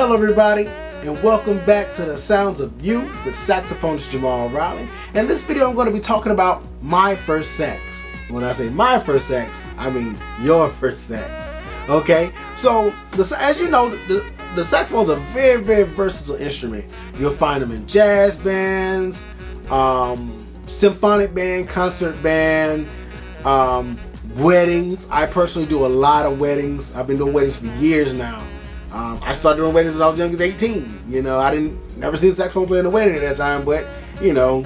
Hello everybody, and welcome back to the Sounds of You with Saxophonist Jamal Riley. In this video I'm going to be talking about my first sax. When I say my first sax, I mean your first sax. Okay, so as you know, the saxophone is a very, very versatile instrument. You'll find them in jazz bands, symphonic band, concert band, weddings. I personally do a lot of weddings. I've been doing weddings for years now. I started doing weddings when I was young as 18. You know, I never seen a saxophone play in a wedding at that time, but you know,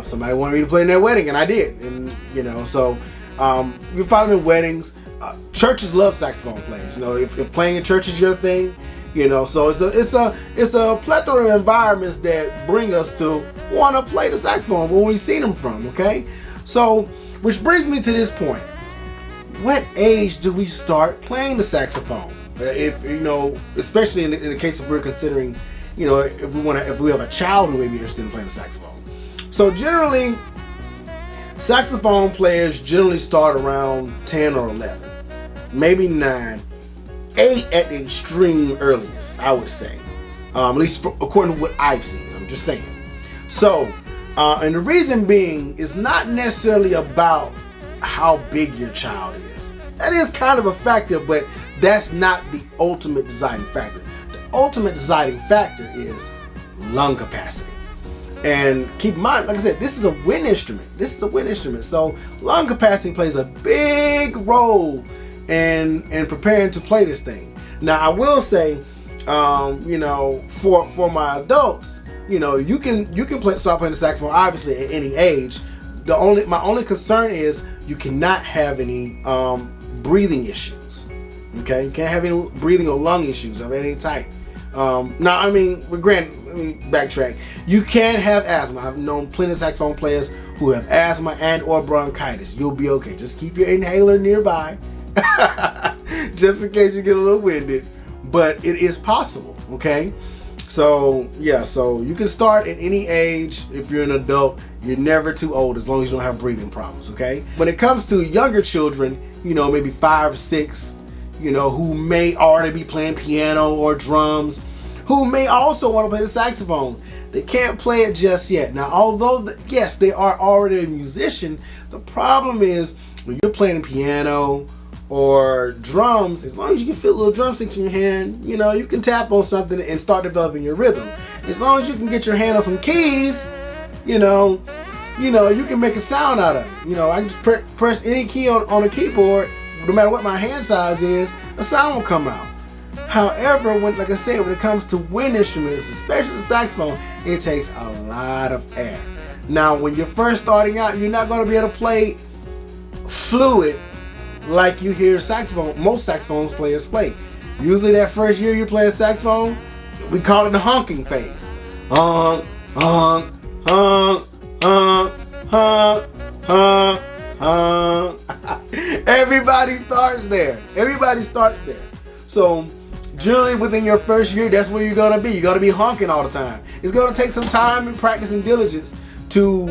somebody wanted me to play in their wedding, and I did. And you know, so you find them in weddings. Churches love saxophone players. You know, if playing in church is your thing, you know, so it's a plethora of environments that bring us to want to play the saxophone where we've seen them from. Okay, so which brings me to this point: what age do we start playing the saxophone? If you know, especially in the case of we're considering, you know, if we have a child who may be interested in playing the saxophone. So generally, saxophone players generally start around 10 or 11, maybe 9, 8 at the extreme earliest, I would say. At least according to what I've seen. I'm just saying. So, and the reason being is not necessarily about how big your child is. That is kind of a factor, but that's not the ultimate deciding factor. The ultimate deciding factor is lung capacity. And keep in mind, like I said, this is a wind instrument. So lung capacity plays a big role in preparing to play this thing. Now I will say, you know, for my adults, you know, you can start playing the saxophone obviously at any age. My only concern is you cannot have any breathing issues. Okay, you can't have any breathing or lung issues of any type. Now, I mean, let me backtrack. You can have asthma. I've known plenty of saxophone players who have asthma and or bronchitis. You'll be okay. Just keep your inhaler nearby, just in case you get a little winded. But it is possible. Okay, so yeah, so you can start at any age. If you're an adult, you're never too old as long as you don't have breathing problems. Okay, when it comes to younger children, you know, maybe 5 or 6. You know, who may already be playing piano or drums, who may also want to play the saxophone. They can't play it just yet. Now, although, yes, they are already a musician, the problem is when you're playing piano or drums, as long as you can fit little drumsticks in your hand, you know, you can tap on something and start developing your rhythm. As long as you can get your hand on some keys, you know, you can make a sound out of it. You know, I can just press any key on a keyboard. No matter what my hand size is, a sound will come out. However, like I said, when it comes to wind instruments, especially the saxophone, it takes a lot of air. Now, when you're first starting out, you're not going to be able to play fluid like you hear most saxophone players play. Usually that first year you play a saxophone, we call it the honking phase. Honk, honk, honk, honk, honk, honk. Everybody starts there. So generally within your first year, that's where you're gonna be. You're gonna be honking all the time. It's gonna take some time and practice and diligence to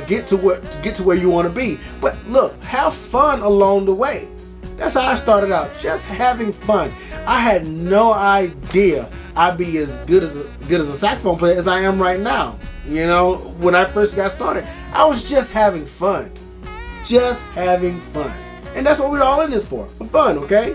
get to where you want to be. But look, have fun along the way. That's how I started out, just having fun. I had no idea I'd be as good as a saxophone player as I am right now. You know, when I first got started, I was just having fun. And that's what we're all in this for fun, okay?